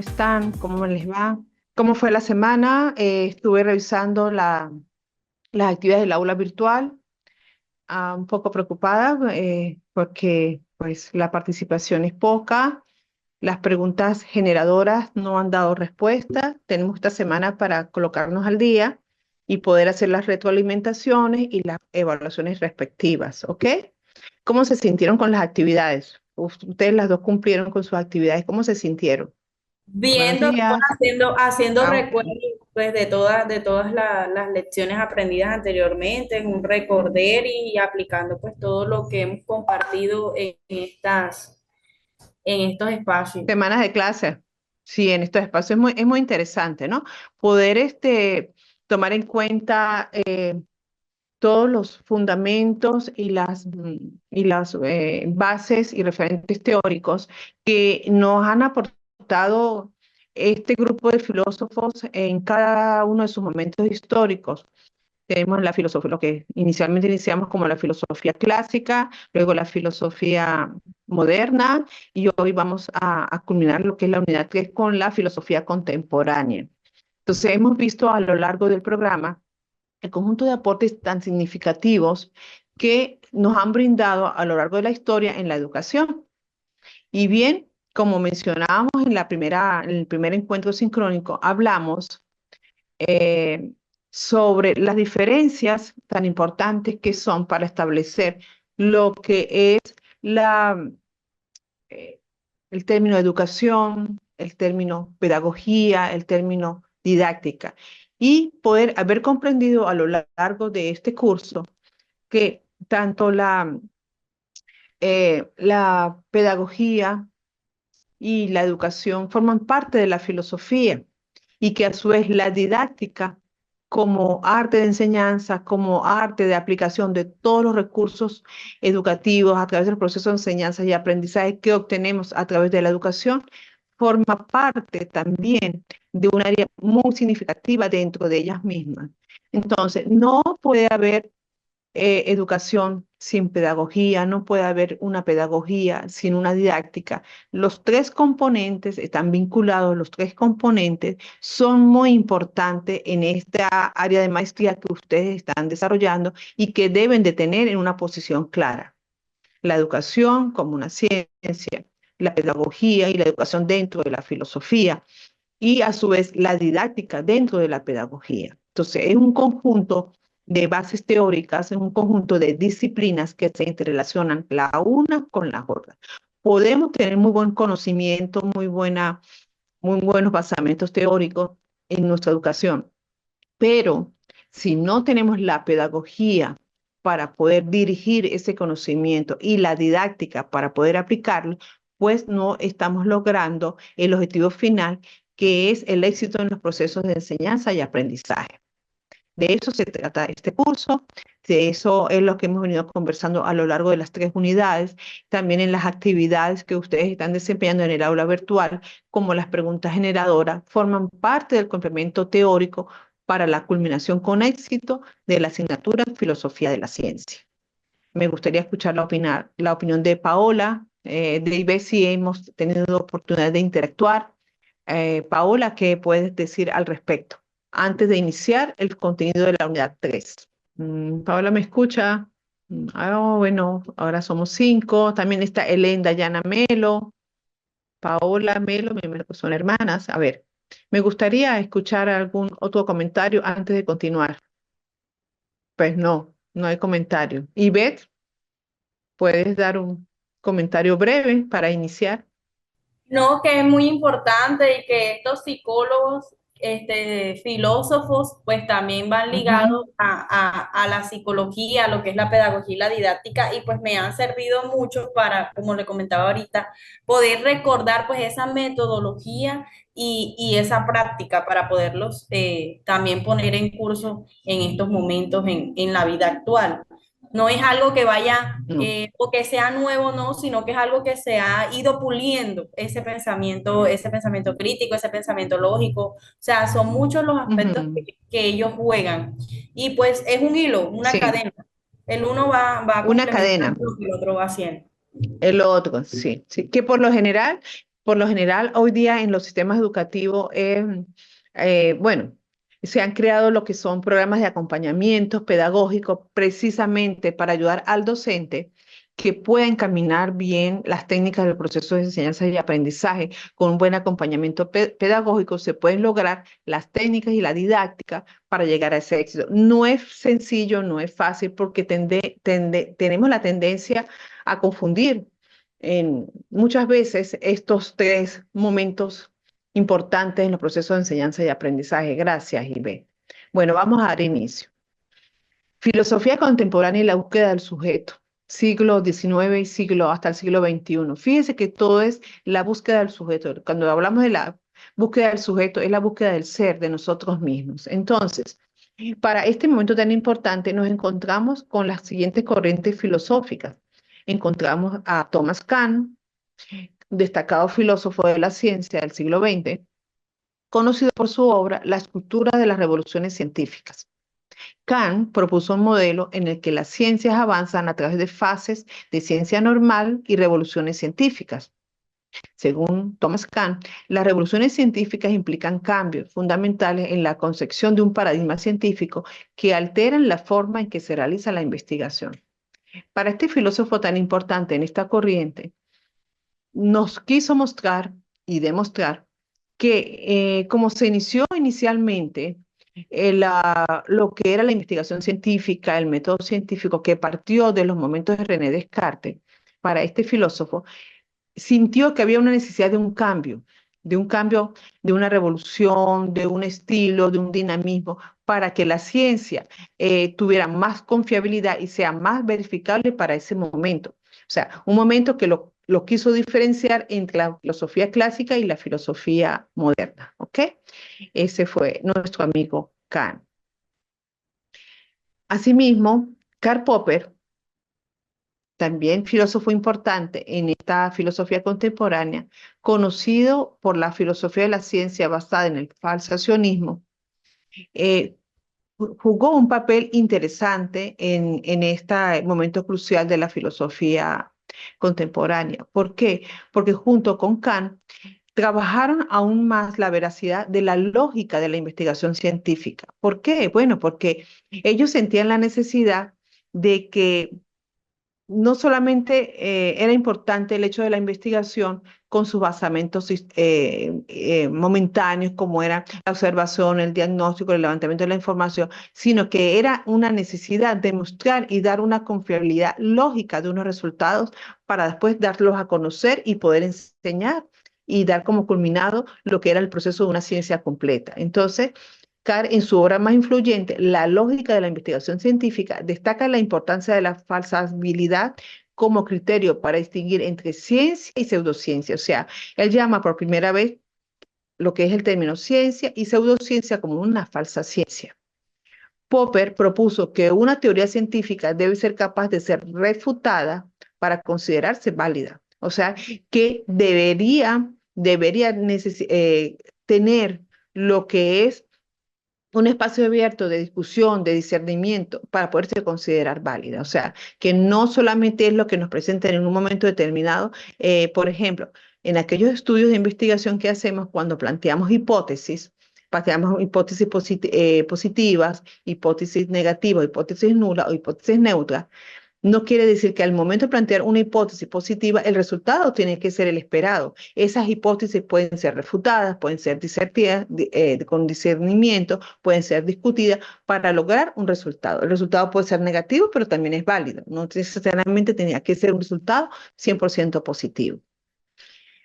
¿Cómo están? ¿Cómo les va? ¿Cómo fue la semana? Estuve revisando las actividades del aula virtual, un poco preocupada porque pues, la participación es poca, las preguntas generadoras no han dado respuesta. Tenemos esta semana para colocarnos al día y poder hacer las retroalimentaciones y las evaluaciones respectivas, ¿ok? ¿Cómo se sintieron con las actividades? Ustedes las dos cumplieron con sus actividades. ¿Cómo se sintieron? Buenos Viendo, días. haciendo Ok. recuerdos pues, de todas las lecciones aprendidas anteriormente, en un recorder y aplicando pues todo lo que hemos compartido en estos espacios. Semanas de clase. Sí, en estos espacios es muy interesante, ¿no? Poder tomar en cuenta todos los fundamentos y las bases y referentes teóricos que nos han aportado este grupo de filósofos en cada uno de sus momentos históricos. Tenemos la filosofía, lo que inicialmente iniciamos como la filosofía clásica, luego la filosofía moderna y hoy vamos a culminar lo que es la unidad 3 con la filosofía contemporánea. Entonces hemos visto a lo largo del programa el conjunto de aportes tan significativos que nos han brindado a lo largo de la historia en la educación. Y bien, como mencionábamos en el primer encuentro sincrónico, hablamos eh, sobre las diferencias tan importantes que son para establecer lo que es eh, el término educación, el término pedagogía, el término didáctica, y poder haber comprendido a lo largo de este curso que tanto la pedagogía y la educación forman parte de la filosofía y que a su vez la didáctica como arte de enseñanza, como arte de aplicación de todos los recursos educativos a través del proceso de enseñanza y aprendizaje que obtenemos a través de la educación, forma parte también de un área muy significativa dentro de ellas mismas. Entonces, no puede haber educación sin pedagogía, no puede haber una pedagogía sin una didáctica. Los tres componentes están vinculados, los tres componentes son muy importantes en esta área de maestría que ustedes están desarrollando y que deben de tener en una posición clara. La educación como una ciencia, la pedagogía y la educación dentro de la filosofía y a su vez la didáctica dentro de la pedagogía. Entonces, es un conjunto de bases teóricas, es un conjunto de disciplinas que se interrelacionan la una con la otra. Podemos tener muy buen conocimiento, muy buenos basamentos teóricos en nuestra educación, pero si no tenemos la pedagogía para poder dirigir ese conocimiento y la didáctica para poder aplicarlo, pues no estamos logrando el objetivo final, que es el éxito en los procesos de enseñanza y aprendizaje. De eso se trata este curso, de eso es lo que hemos venido conversando a lo largo de las tres unidades, también en las actividades que ustedes están desempeñando en el aula virtual, como las preguntas generadoras, forman parte del complemento teórico para la culminación con éxito de la asignatura Filosofía de la Ciencia. Me gustaría escuchar la opinión de Paola, de ver si hemos tenido oportunidad de interactuar. Paola, ¿qué puedes decir al respecto? Antes de iniciar el contenido de la unidad 3. Paola, ¿me escucha? Bueno, ahora somos cinco. También está Elena Dayana Melo, Paola Melo, me imagino que son hermanas. A ver, me gustaría escuchar algún otro comentario antes de continuar. Pues no, no hay comentario. Ivette, ¿puedes dar un comentario breve para iniciar? No, que es muy importante y que estos psicólogos, filósofos, pues también van Ujú. ligados a la psicología, a lo que es la pedagogía y la didáctica, y pues me han servido mucho para, como le comentaba ahorita, poder recordar pues esa metodología y esa práctica para poderlos también poner en curso en estos momentos en la vida actual. No es algo que vaya No. o que sea nuevo, no, sino que es algo que se ha ido puliendo, ese pensamiento crítico, ese pensamiento lógico. O sea, son muchos los aspectos Ujú. que ellos juegan. Y pues es un hilo, una Sí, cadena. El uno va una complementando cadena. lo que el otro va haciendo. El otro, sí, sí, que por lo general, Por lo general, hoy día en los sistemas educativos, bueno, se han creado lo que son programas de acompañamiento pedagógico precisamente para ayudar al docente que pueda encaminar bien las técnicas del proceso de enseñanza y aprendizaje. Con un buen acompañamiento pedagógico se pueden lograr las técnicas y la didáctica para llegar a ese éxito. No es sencillo, no es fácil porque tenemos la tendencia a confundir muchas veces estos tres momentos importantes en los procesos de enseñanza y aprendizaje. Gracias, Ibe. Bueno, vamos a dar inicio. Filosofía contemporánea y la búsqueda del sujeto, siglo XIX y hasta el siglo XXI. Fíjese que todo es la búsqueda del sujeto. Cuando hablamos de la búsqueda del sujeto, es la búsqueda del ser, de nosotros mismos. Entonces, para este momento tan importante, nos encontramos con las siguientes corrientes filosóficas. Encontramos a Thomas Kuhn, destacado filósofo de la ciencia del siglo XX, conocido por su obra La estructura de las revoluciones científicas. Kant propuso un modelo en el que las ciencias avanzan a través de fases de ciencia normal y revoluciones científicas. Según Thomas Kant, las revoluciones científicas implican cambios fundamentales en la concepción de un paradigma científico que alteran la forma en que se realiza la investigación. Para este filósofo tan importante en esta corriente, nos quiso mostrar y demostrar que como se inició inicialmente lo que era la investigación científica, el método científico que partió de los momentos de René Descartes, para este filósofo, sintió que había una necesidad de un cambio, de una revolución, de un estilo, de un dinamismo, para que la ciencia tuviera más confiabilidad y sea más verificable para ese momento. O sea, un momento que lo quiso diferenciar entre la filosofía clásica y la filosofía moderna, ¿ok? Ese fue nuestro amigo Kant. Asimismo, Karl Popper, también filósofo importante en esta filosofía contemporánea, conocido por la filosofía de la ciencia basada en el falsacionismo, eh, jugó un papel interesante en este momento crucial de la filosofía contemporánea. ¿Por qué? Porque junto con Kant trabajaron aún más la veracidad de la lógica de la investigación científica. ¿Por qué? Bueno, porque ellos sentían la necesidad de que no solamente era importante el hecho de la investigación con sus basamentos momentáneos, como era la observación, el diagnóstico, el levantamiento de la información, sino que era una necesidad de mostrar y dar una confiabilidad lógica de unos resultados para después darlos a conocer y poder enseñar y dar como culminado lo que era el proceso de una ciencia completa. Entonces, Carr, en su obra más influyente, La lógica de la investigación científica, destaca la importancia de la falsabilidad como criterio para distinguir entre ciencia y pseudociencia. O sea, él llama por primera vez lo que es el término ciencia y pseudociencia como una falsa ciencia. Popper propuso que una teoría científica debe ser capaz de ser refutada para considerarse válida. O sea, que debería tener lo que es un espacio abierto de discusión, de discernimiento, para poderse considerar válida. O sea, que no solamente es lo que nos presentan en un momento determinado. Por ejemplo, en aquellos estudios de investigación que hacemos cuando planteamos hipótesis positivas, hipótesis negativas, hipótesis nulas o hipótesis neutras, no quiere decir que al momento de plantear una hipótesis positiva, el resultado tiene que ser el esperado. Esas hipótesis pueden ser refutadas, pueden ser disertadas con discernimiento, pueden ser discutidas para lograr un resultado. El resultado puede ser negativo, pero también es válido. No necesariamente tenía que ser un resultado 100% positivo.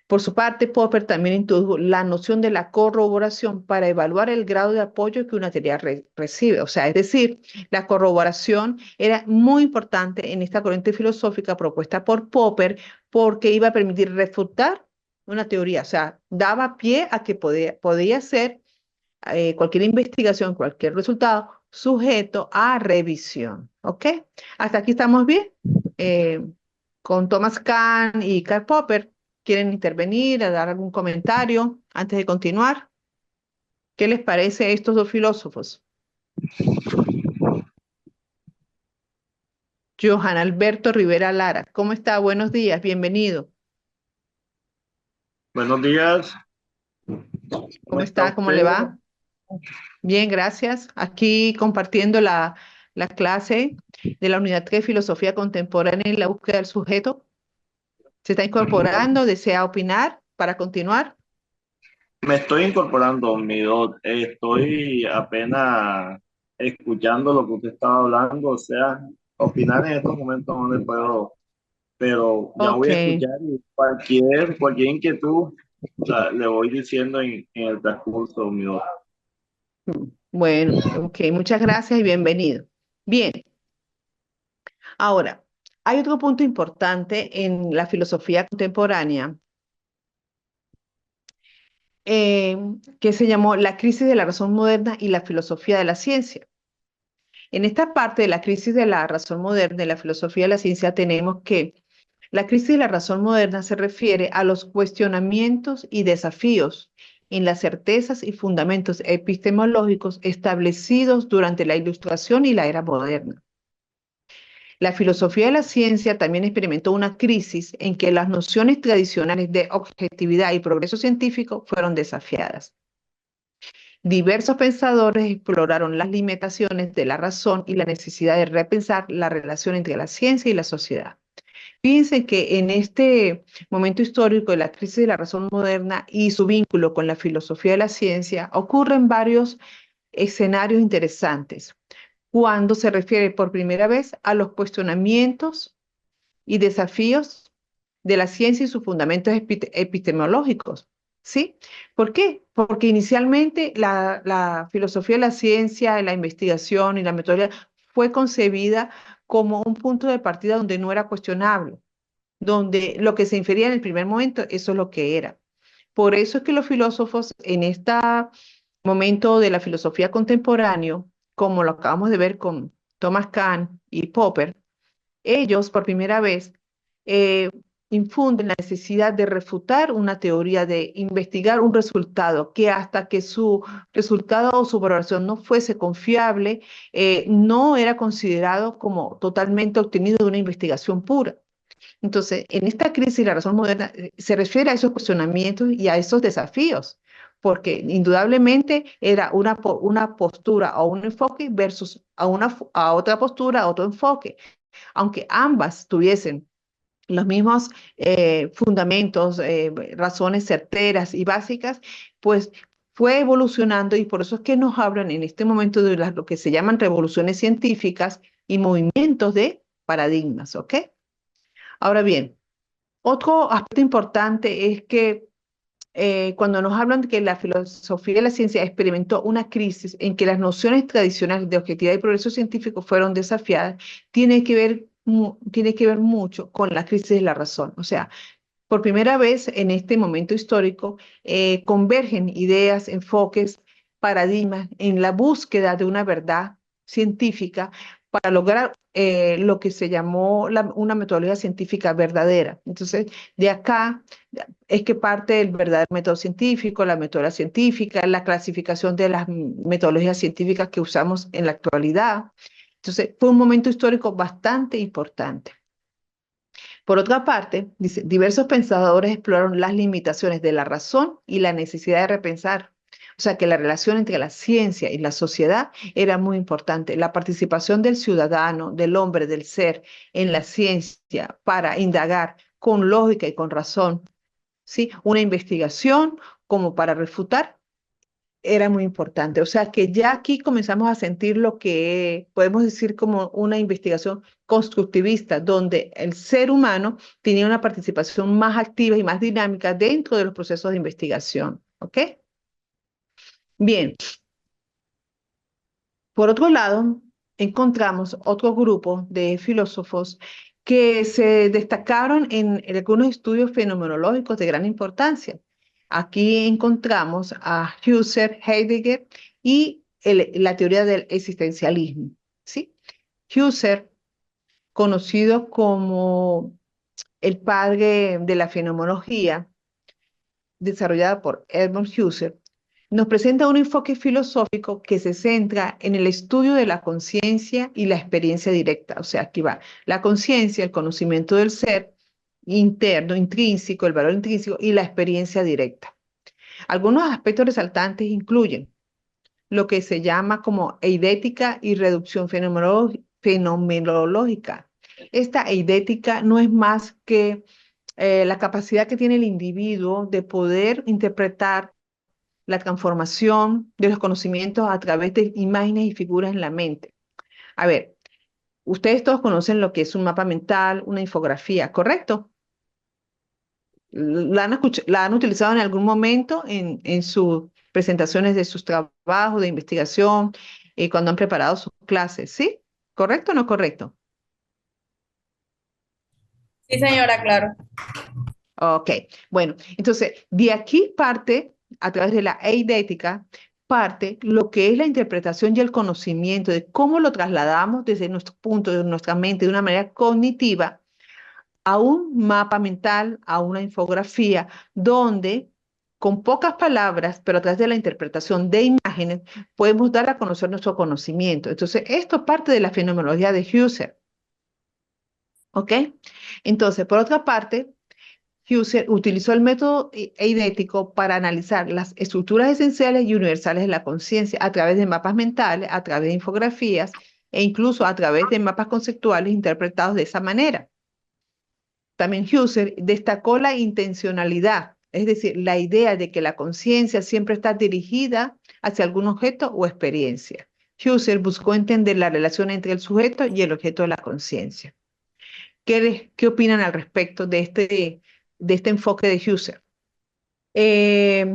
Por su parte, Popper también introdujo la noción de la corroboración para evaluar el grado de apoyo que una teoría recibe. O sea, es decir, la corroboración era muy importante en esta corriente filosófica propuesta por Popper porque iba a permitir refutar una teoría. O sea, daba pie a que podía ser cualquier investigación, cualquier resultado sujeto a revisión. ¿Ok? Hasta aquí estamos bien. Eh, con Thomas Kahn y Karl Popper. ¿Quieren intervenir, a dar algún comentario antes de continuar? ¿Qué les parece a estos dos filósofos? Johan Alberto Rivera Lara, ¿cómo está? Buenos días, bienvenido. Buenos días, ¿cómo ¿Cómo está está? ¿Cómo le usted? va? Bien, gracias. Aquí compartiendo la clase de la unidad 3 Filosofía Contemporánea y la búsqueda del sujeto. ¿Se está incorporando? ¿Desea opinar para continuar? Me estoy incorporando, mi doc. Estoy apenas escuchando lo que usted estaba hablando, o sea, opinar en estos momentos no le puedo, pero ya voy Ok, a escuchar y cualquier inquietud le voy diciendo en el transcurso, mi doc. bueno, ok, muchas gracias y bienvenido. Bien, ahora, hay otro punto importante en la filosofía contemporánea eh, que se llamó la crisis de la razón moderna y la filosofía de la ciencia. En esta parte de la crisis de la razón moderna y la filosofía de la ciencia tenemos que la crisis de la razón moderna se refiere a los cuestionamientos y desafíos en las certezas y fundamentos epistemológicos establecidos durante la Ilustración y la era moderna. La filosofía de la ciencia también experimentó una crisis en que las nociones tradicionales de objetividad y progreso científico fueron desafiadas. Diversos pensadores exploraron las limitaciones de la razón y la necesidad de repensar la relación entre la ciencia y la sociedad. Fíjense que en este momento histórico de la crisis de la razón moderna y su vínculo con la filosofía de la ciencia, ocurren varios escenarios interesantes cuando se refiere por primera vez a los cuestionamientos y desafíos de la ciencia y sus fundamentos epistemológicos. ¿Sí? ¿Por qué? Porque inicialmente la filosofía de la ciencia, la investigación y la metodología fue concebida como un punto de partida donde no era cuestionable, donde lo que se infería en el primer momento, eso es lo que era. Por eso es que los filósofos en este momento de la filosofía contemporánea, como lo acabamos de ver con Thomas Kahn y Popper, ellos por primera vez eh, infunden la necesidad de refutar una teoría, de investigar un resultado, que hasta que su resultado o su valoración no fuese confiable, no era considerado como totalmente obtenido de una investigación pura. Entonces, en esta crisis, la razón moderna se refiere a esos cuestionamientos y a esos desafíos, porque indudablemente era una postura o un enfoque versus a otra postura, a otro enfoque. Aunque ambas tuviesen los mismos fundamentos, razones certeras y básicas, pues fue evolucionando y por eso es que nos hablan en este momento de lo que se llaman revoluciones científicas y movimientos de paradigmas, ¿ok? Ahora bien, otro aspecto importante es que cuando nos hablan de que la filosofía de la ciencia experimentó una crisis en que las nociones tradicionales de objetividad y progreso científico fueron desafiadas, tiene que ver mucho con la crisis de la razón. O sea, por primera vez en este momento histórico convergen ideas, enfoques, paradigmas en la búsqueda de una verdad científica para lograr lo que se llamó una metodología científica verdadera. Entonces, de acá es que parte el verdadero método científico, la metodología científica, la clasificación de las metodologías científicas que usamos en la actualidad. Entonces, fue un momento histórico bastante importante. Por otra parte, dice, diversos pensadores exploraron las limitaciones de la razón y la necesidad de repensar. O sea que la relación entre la ciencia y la sociedad era muy importante. La participación del ciudadano, del hombre, del ser en la ciencia para indagar con lógica y con razón, ¿sí? Una investigación como para refutar era muy importante. O sea que ya aquí comenzamos a sentir lo que podemos decir como una investigación constructivista, donde el ser humano tenía una participación más activa y más dinámica dentro de los procesos de investigación. ¿Ok? Bien, por otro lado, encontramos otro grupo de filósofos que se destacaron en algunos estudios fenomenológicos de gran importancia. Aquí encontramos a Husserl, Heidegger y la teoría del existencialismo. ¿Sí? Husserl, conocido como el padre de la fenomenología, desarrollada por Edmund Husserl, nos presenta un enfoque filosófico que se centra en el estudio de la conciencia y la experiencia directa. O sea, aquí va la conciencia, el conocimiento del ser, interno, intrínseco, el valor intrínseco y la experiencia directa. Algunos aspectos resaltantes incluyen lo que se llama como eidética y reducción fenomenológica. Esta eidética no es más que la capacidad que tiene el individuo de poder interpretar la transformación de los conocimientos a través de imágenes y figuras en la mente. A ver, ustedes todos conocen lo que es un mapa mental, una infografía, ¿correcto? La han utilizado en algún momento en sus presentaciones de sus trabajos de investigación, cuando han preparado sus clases, ¿sí? ¿Correcto o no correcto? Sí, señora, claro. Ok, bueno, entonces de aquí parte, a través de la eidética, parte lo que es la interpretación y el conocimiento de cómo lo trasladamos desde nuestro punto, de nuestra mente, de una manera cognitiva, a un mapa mental, a una infografía, donde con pocas palabras, pero a través de la interpretación de imágenes, podemos dar a conocer nuestro conocimiento. Entonces, esto parte de la fenomenología de Husserl, ¿ok? Entonces, por otra parte, Husserl utilizó el método eidético para analizar las estructuras esenciales y universales de la conciencia a través de mapas mentales, a través de infografías e incluso a través de mapas conceptuales interpretados de esa manera. También Husserl destacó la intencionalidad, es decir, la idea de que la conciencia siempre está dirigida hacia algún objeto o experiencia. Husserl buscó entender la relación entre el sujeto y el objeto de la conciencia. ¿Qué opinan al respecto de este enfoque de Husserl? Eh,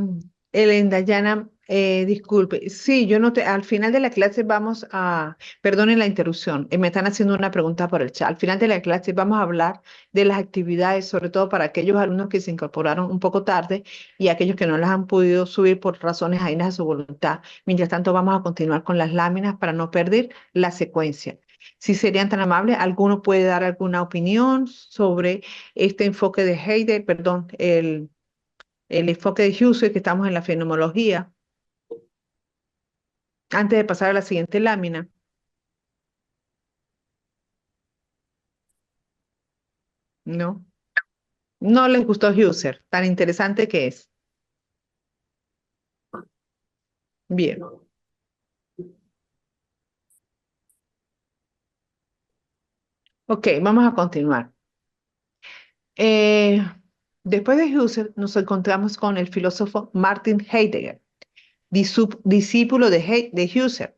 Elena Dayana, disculpe. Sí, yo no te, al final de la clase vamos a, perdonen la interrupción, me están haciendo una pregunta por el chat. Al final de la clase vamos a hablar de las actividades, sobre todo para aquellos alumnos que se incorporaron un poco tarde y aquellos que no las han podido subir por razones ajenas a su voluntad. Mientras tanto, vamos a continuar con las láminas para no perder la secuencia. Si serían tan amables, ¿alguno puede dar alguna opinión sobre este enfoque de Heidegger, perdón, el enfoque de Husserl, que estamos en la fenomenología, antes de pasar a la siguiente lámina? ¿No? No les gustó Husserl, tan interesante que es. Bien, ok, vamos a continuar. Eh, Después de Husserl nos encontramos con el filósofo Martin Heidegger, discípulo de Husserl.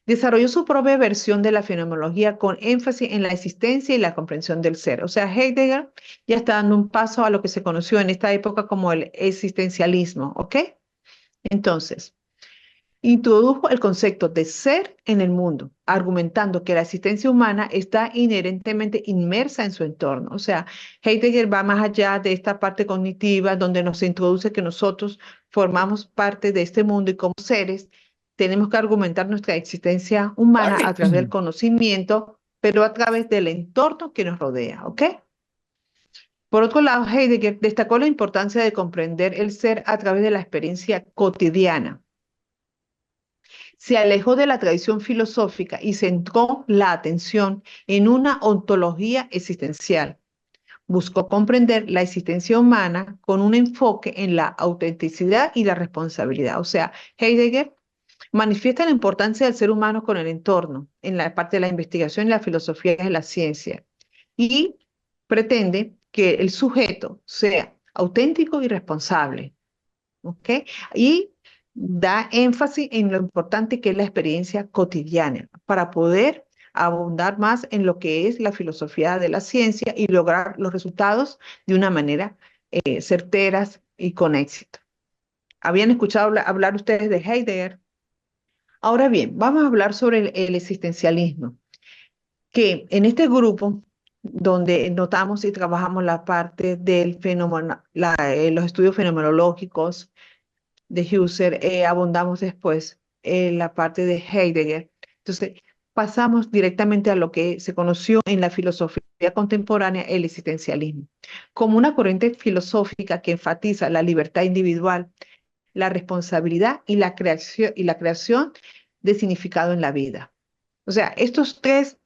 Desarrolló su propia versión de la fenomenología con énfasis en la existencia y la comprensión del ser. O sea, Heidegger ya está dando un paso a lo que se conoció en esta época como el existencialismo, ¿ok? Entonces, introdujo el concepto de ser en el mundo, argumentando que la existencia humana está inherentemente inmersa en su entorno. O sea, Heidegger va más allá de esta parte cognitiva donde nos introduce que nosotros formamos parte de este mundo y como seres tenemos que argumentar nuestra existencia humana a través del conocimiento, pero a través del entorno que nos rodea, ¿ok? Por otro lado, Heidegger destacó la importancia de comprender el ser a través de la experiencia cotidiana. Se alejó de la tradición filosófica y centró la atención en una ontología existencial. Buscó comprender la existencia humana con un enfoque en la autenticidad y la responsabilidad. O sea, Heidegger manifiesta la importancia del ser humano con el entorno en la parte de la investigación y la filosofía de la ciencia y pretende que el sujeto sea auténtico y responsable. ¿Ok? Y da énfasis en lo importante que es la experiencia cotidiana para poder abundar más en lo que es la filosofía de la ciencia y lograr los resultados de una manera certeras y con éxito. ¿Habían escuchado hablar ustedes de Heidegger? Ahora bien, vamos a hablar sobre el existencialismo, que en este grupo donde notamos y trabajamos la parte del fenómeno, los estudios fenomenológicos, de Husserl, abundamos después en la parte de Heidegger. Entonces, pasamos directamente a lo que se conoció en la filosofía contemporánea, el existencialismo, como una corriente filosófica que enfatiza la libertad individual, la responsabilidad y la creación de significado en la vida. O sea, estos tres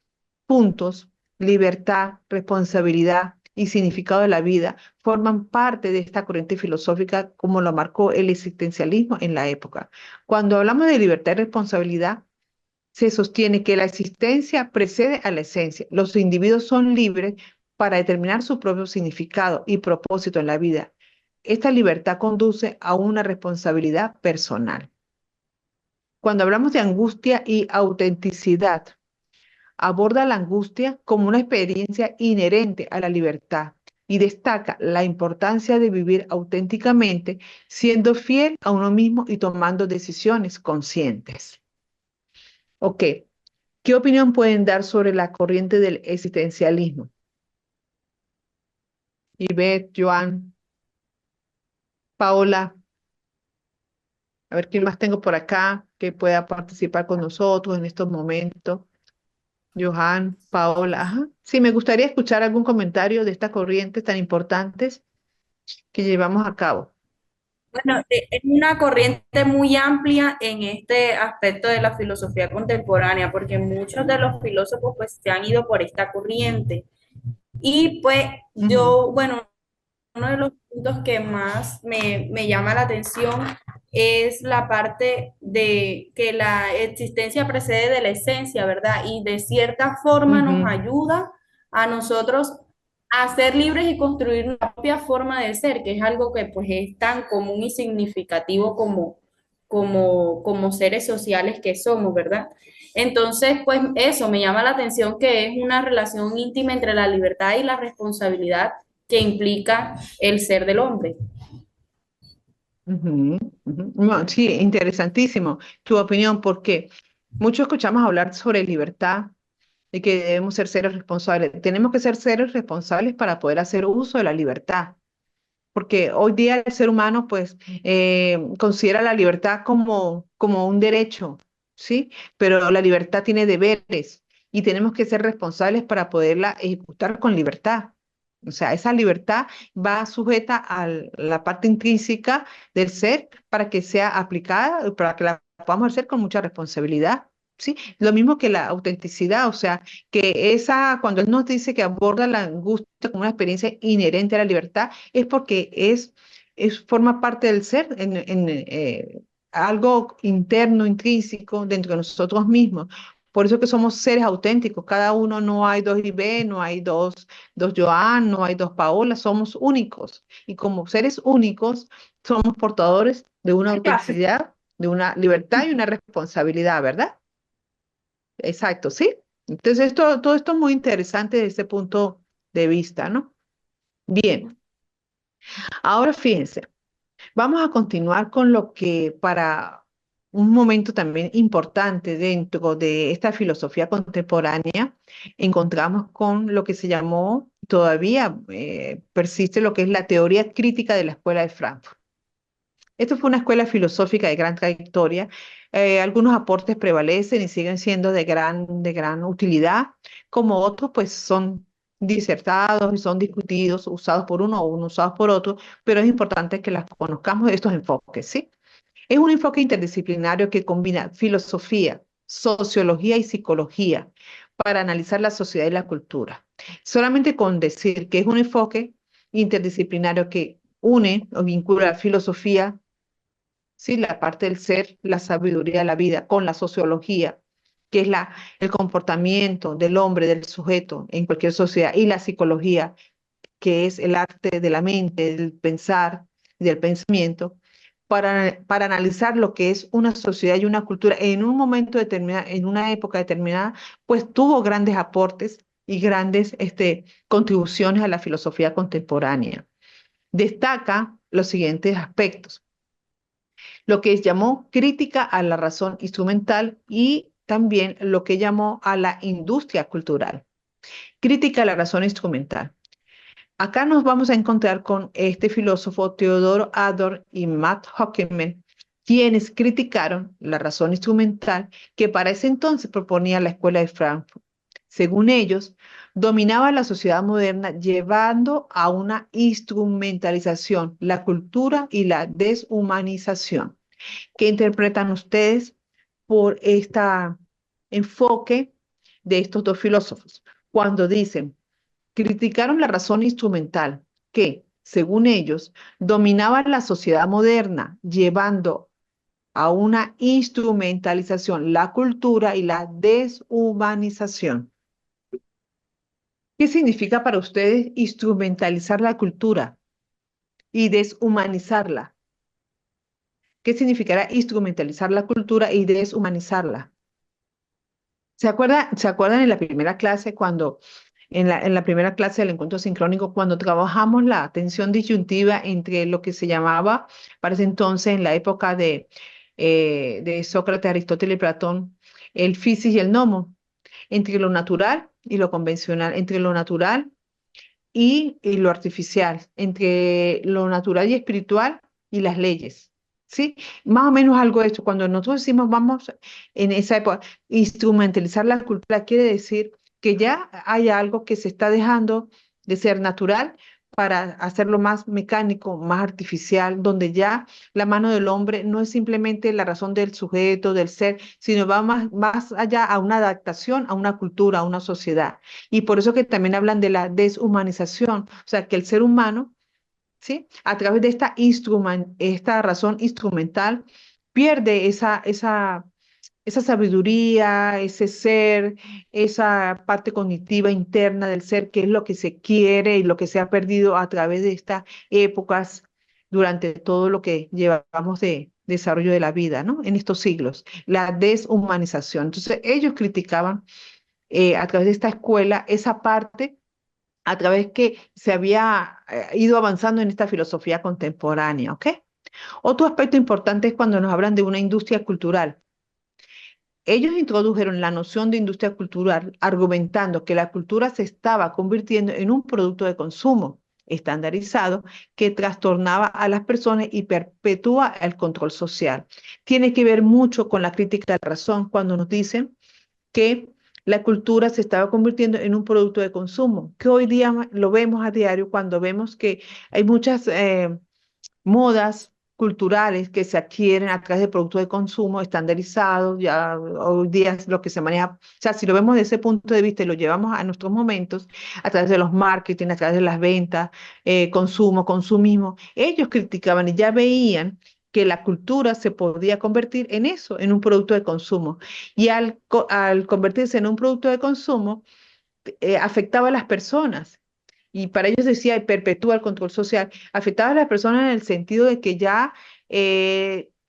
puntos, libertad, responsabilidad y significado de la vida forman parte de esta corriente filosófica como lo marcó el existencialismo en la época. Cuando hablamos de libertad y responsabilidad, se sostiene que la existencia precede a la esencia. Los individuos son libres para determinar su propio significado y propósito en la vida. Esta libertad conduce a una responsabilidad personal. Cuando hablamos de angustia y autenticidad, aborda la angustia como una experiencia inherente a la libertad y destaca la importancia de vivir auténticamente, siendo fiel a uno mismo y tomando decisiones conscientes. Ok, ¿qué opinión pueden dar sobre la corriente del existencialismo? Ivette, Joan, Paola, a ver quién más tengo por acá que pueda participar con nosotros en estos momentos. Johan, Paola, ajá. Sí, me gustaría escuchar algún comentario de estas corrientes tan importantes que llevamos a cabo. Bueno, es una corriente muy amplia en este aspecto de la filosofía contemporánea, porque muchos de los filósofos pues se han ido por esta corriente. Y pues Ujú, yo, bueno, uno de los puntos que más me llama la atención es la parte de que la existencia precede de la esencia, ¿verdad? Y de cierta forma nos ujú, ayuda a nosotros a ser libres y construir nuestra propia forma de ser, que es algo que pues es tan común y significativo como seres sociales que somos, ¿verdad? Entonces, pues eso me llama la atención que es una relación íntima entre la libertad y la responsabilidad que implica el ser del hombre. ujú, ujú. No, sí, interesantísimo tu opinión, porque mucho escuchamos hablar sobre libertad y que debemos ser seres responsables. Tenemos que ser seres responsables para poder hacer uso de la libertad. Porque hoy día el ser humano pues considera la libertad como un derecho, ¿sí? Pero la libertad tiene deberes y tenemos que ser responsables para poderla ejecutar con libertad. O sea, esa libertad va sujeta a la parte intrínseca del ser para que sea aplicada, para que la podamos hacer con mucha responsabilidad. ¿Sí? Lo mismo que la autenticidad, o sea, que cuando él nos dice que aborda la angustia como una experiencia inherente a la libertad, es porque forma parte del ser, algo interno, intrínseco dentro de nosotros mismos. Por eso que somos seres auténticos. Cada uno no hay dos Ibe, no hay dos Joan, no hay dos Paola, somos únicos. Y como seres únicos, somos portadores de una Clase. autenticidad, de una libertad y una responsabilidad, ¿verdad? Exacto, ¿sí? Entonces, todo esto es muy interesante desde ese punto de vista, ¿no? Bien, ahora fíjense, vamos a continuar con lo que para un momento también importante dentro de esta filosofía contemporánea, encontramos con lo que se llamó, todavía persiste lo que es la teoría crítica de la Escuela de Frankfurt. Esto fue una escuela filosófica de gran trayectoria. Algunos aportes prevalecen y siguen siendo de gran utilidad, como otros pues son disertados y son discutidos, usados por uno o usados por otro, pero es importante que las conozcamos estos enfoques, ¿sí? Es un enfoque interdisciplinario que combina filosofía, sociología y psicología para analizar la sociedad y la cultura. Solamente con decir que es un enfoque interdisciplinario que une o vincula la filosofía, ¿sí? La parte del ser, la sabiduría de la vida, con la sociología, que es el comportamiento del hombre, del sujeto en cualquier sociedad, y la psicología, que es el arte de la mente, del pensar y del pensamiento, para analizar lo que es una sociedad y una cultura en un momento determinado, en una época determinada, pues tuvo grandes aportes y grandes contribuciones a la filosofía contemporánea. Destaca los siguientes aspectos: lo que llamó crítica a la razón instrumental y también lo que llamó a la industria cultural. Crítica a la razón instrumental. Acá nos vamos a encontrar con este filósofo Theodor Adorno y Matt Horkheimer, quienes criticaron la razón instrumental que para ese entonces proponía la Escuela de Frankfurt. Según ellos, dominaba la sociedad moderna llevando a una instrumentalización, la cultura y la deshumanización. ¿Qué interpretan ustedes por este enfoque de estos dos filósofos cuando dicen criticaron la razón instrumental que, según ellos, dominaba la sociedad moderna, llevando a una instrumentalización, la cultura y la deshumanización. ¿Qué significa para ustedes instrumentalizar la cultura y deshumanizarla? ¿Qué significará instrumentalizar la cultura y deshumanizarla? Se acuerdan en la primera clase cuando, en la primera clase del encuentro sincrónico, cuando trabajamos la tensión disyuntiva entre lo que se llamaba, para ese entonces, en la época de Sócrates, Aristóteles y Platón, el physis y el nomos, entre lo natural y lo convencional, entre lo natural y lo artificial, entre lo natural y espiritual y las leyes. ¿Sí? Más o menos algo de esto. Cuando nosotros decimos vamos en esa época, instrumentalizar la cultura quiere decir que ya hay algo que se está dejando de ser natural para hacerlo más mecánico, más artificial, donde ya la mano del hombre no es simplemente la razón del sujeto, del ser, sino va más allá a una adaptación a una cultura, a una sociedad. Y por eso que también hablan de la deshumanización, o sea, que el ser humano, ¿sí? A través de esta razón instrumental, pierde esa sabiduría, ese ser, esa parte cognitiva interna del ser, que es lo que se quiere y lo que se ha perdido a través de estas épocas durante todo lo que llevamos de desarrollo de la vida, ¿no? En estos siglos, la deshumanización. Entonces, ellos criticaban a través de esta escuela esa parte a través que se había ido avanzando en esta filosofía contemporánea, ¿ok? Otro aspecto importante es cuando nos hablan de una industria cultural. Ellos introdujeron la noción de industria cultural argumentando que la cultura se estaba convirtiendo en un producto de consumo estandarizado que trastornaba a las personas y perpetúa el control social. Tiene que ver mucho con la crítica de la razón cuando nos dicen que la cultura se estaba convirtiendo en un producto de consumo, que hoy día lo vemos a diario cuando vemos que hay muchas modas culturales que se adquieren a través de productos de consumo estandarizados, ya hoy día es lo que se maneja, o sea, si lo vemos desde ese punto de vista y lo llevamos a nuestros momentos, a través de los marketing, a través de las ventas, consumo, consumismo, ellos criticaban y ya veían que la cultura se podía convertir en eso, en un producto de consumo. Y al convertirse en un producto de consumo, afectaba a las personas. Y para ellos decía, y perpetúa el control social, afectaba a las personas en el sentido de que ya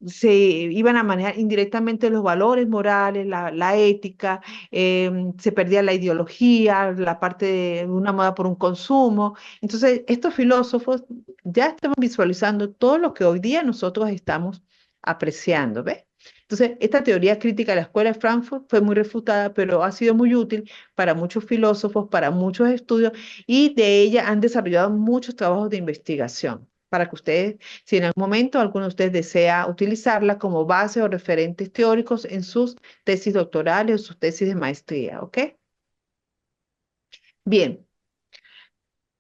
se iban a manejar indirectamente los valores morales, la ética, se perdía la ideología, la parte de una moda por un consumo. Entonces, estos filósofos ya estaban visualizando todo lo que hoy día nosotros estamos apreciando, ¿ves? Entonces, esta teoría crítica de la Escuela de Frankfurt fue muy refutada, pero ha sido muy útil para muchos filósofos, para muchos estudios, y de ella han desarrollado muchos trabajos de investigación para que ustedes, si en algún momento alguno de ustedes desea utilizarla como base o referentes teóricos en sus tesis doctorales o sus tesis de maestría, ¿ok? Bien,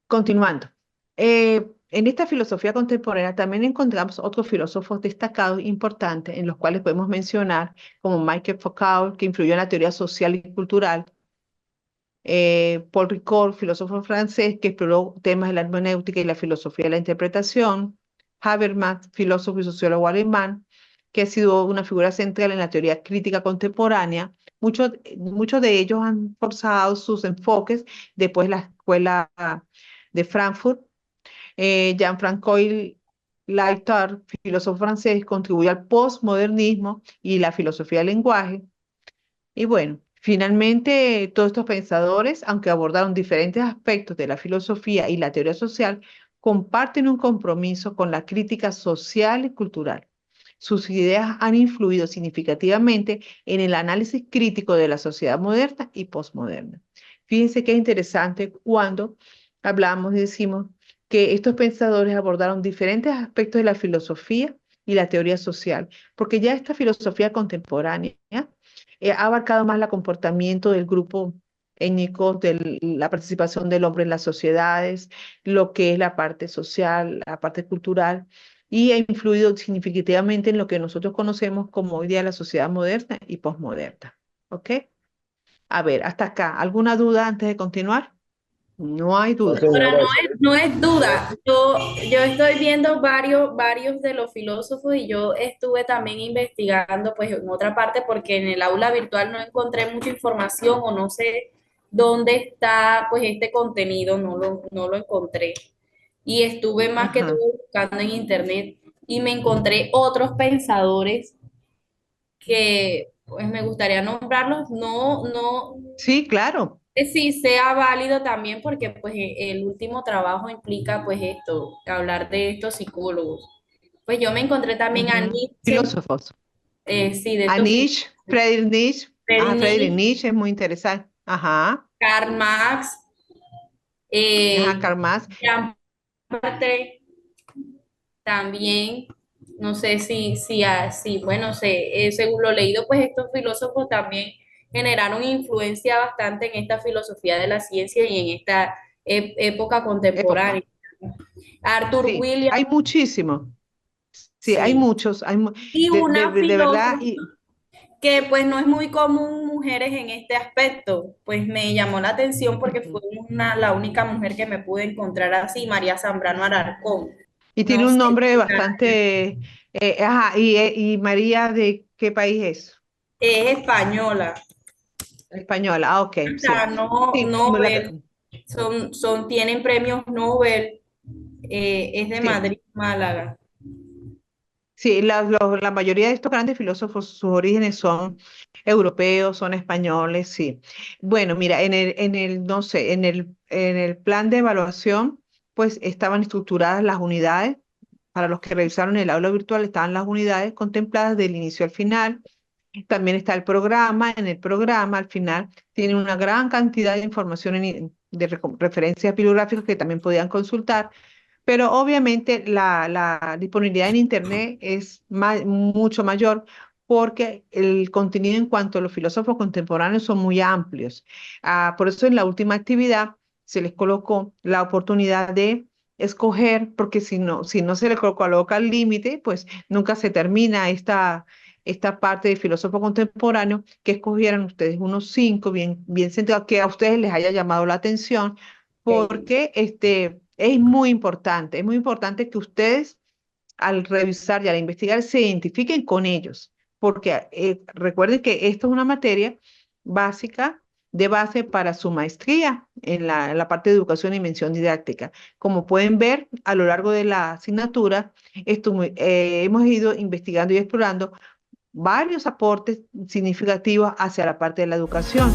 continuando. En esta filosofía contemporánea también encontramos otros filósofos destacados, importantes, en los cuales podemos mencionar como Michael Foucault, que influyó en la teoría social y cultural, Paul Ricoeur, filósofo francés, que exploró temas de la hermenéutica y la filosofía de la interpretación, Habermas, filósofo y sociólogo alemán, que ha sido una figura central en la teoría crítica contemporánea. Muchos de ellos han forzado sus enfoques después de la escuela de Frankfurt. Jean-François Lyotard, filósofo francés, contribuyó al postmodernismo y la filosofía del lenguaje. Y bueno, finalmente todos estos pensadores, aunque abordaron diferentes aspectos de la filosofía y la teoría social, comparten un compromiso con la crítica social y cultural. Sus ideas han influido significativamente en el análisis crítico de la sociedad moderna y posmoderna. Fíjense qué interesante cuando hablamos y decimos que estos pensadores abordaron diferentes aspectos de la filosofía y la teoría social, porque ya esta filosofía contemporánea ha abarcado más el comportamiento del grupo étnico, de la participación del hombre en las sociedades, lo que es la parte social, la parte cultural, y ha influido significativamente en lo que nosotros conocemos como hoy día la sociedad moderna y posmoderna. ¿Ok? A ver, hasta acá. ¿Alguna duda antes de continuar? No hay No, duda. Ahora señora, no es duda. Yo estoy viendo varios de los filósofos y yo estuve también investigando pues en otra parte porque en el aula virtual no encontré mucha información o no sé dónde está pues este contenido, no lo encontré. Y estuve más que todo Ajá. buscando en internet y me encontré otros pensadores que pues me gustaría nombrarlos, no Sí, claro. que sí sea válido también porque pues el último trabajo implica pues esto, hablar de estos psicólogos. Pues yo me encontré también a Ujú. Nietzsche, Filósofos. sí, de A estos Nietzsche, Friedrich Nietzsche. Ajá, Friedrich Friedrich Nietzsche, Nietzsche es muy interesante. Ajá. Karl Marx, Ajá, eh, Karl Marx. Jean Sartre también, no sé si bueno, según lo leído, pues estos filósofos también generaron influencia bastante en esta filosofía de la ciencia y en esta época Época. contemporánea. Arthur Sí, Williams, hay muchísimo. Sí, hay sí. muchos. Y una De verdad. filósofa que pues no es muy común mujeres en este aspecto, pues me llamó la atención porque fue Ujú. la única mujer que me pude encontrar así, María Zambrano Alarcón. Y No tiene un sé, nombre bastante. Ajá, y María, ¿de qué país es? es española, Española. Ah, ok, sea, sí. Sí, Nobel, tienen premios Nobel, es de sí. Madrid, Málaga. Sí, la mayoría de estos grandes filósofos, sus orígenes son europeos, son españoles, sí. Bueno, mira, no sé, en el plan de evaluación, pues estaban estructuradas las unidades. Para los que revisaron el aula virtual, estaban las unidades contempladas del inicio al final. También está el programa. En el programa, al final, tiene una gran cantidad de información referencias bibliográficas que también podían consultar, pero obviamente la disponibilidad en Internet es mucho mayor porque el contenido en cuanto a los filósofos contemporáneos son muy amplios. Por eso en la última actividad se les colocó la oportunidad de escoger, porque si no se les coloca el límite, pues nunca se termina esta parte de filósofo contemporáneo, que escogieran ustedes unos cinco bien centrados, que a ustedes les haya llamado la atención, Ok. porque es muy importante que ustedes al revisar y al investigar se identifiquen con ellos, porque recuerden que esto es una materia básica de base para su maestría en la parte de educación y mención didáctica. Como pueden ver a lo largo de la asignatura, hemos ido investigando y explorando varios aportes significativos hacia la parte de la educación.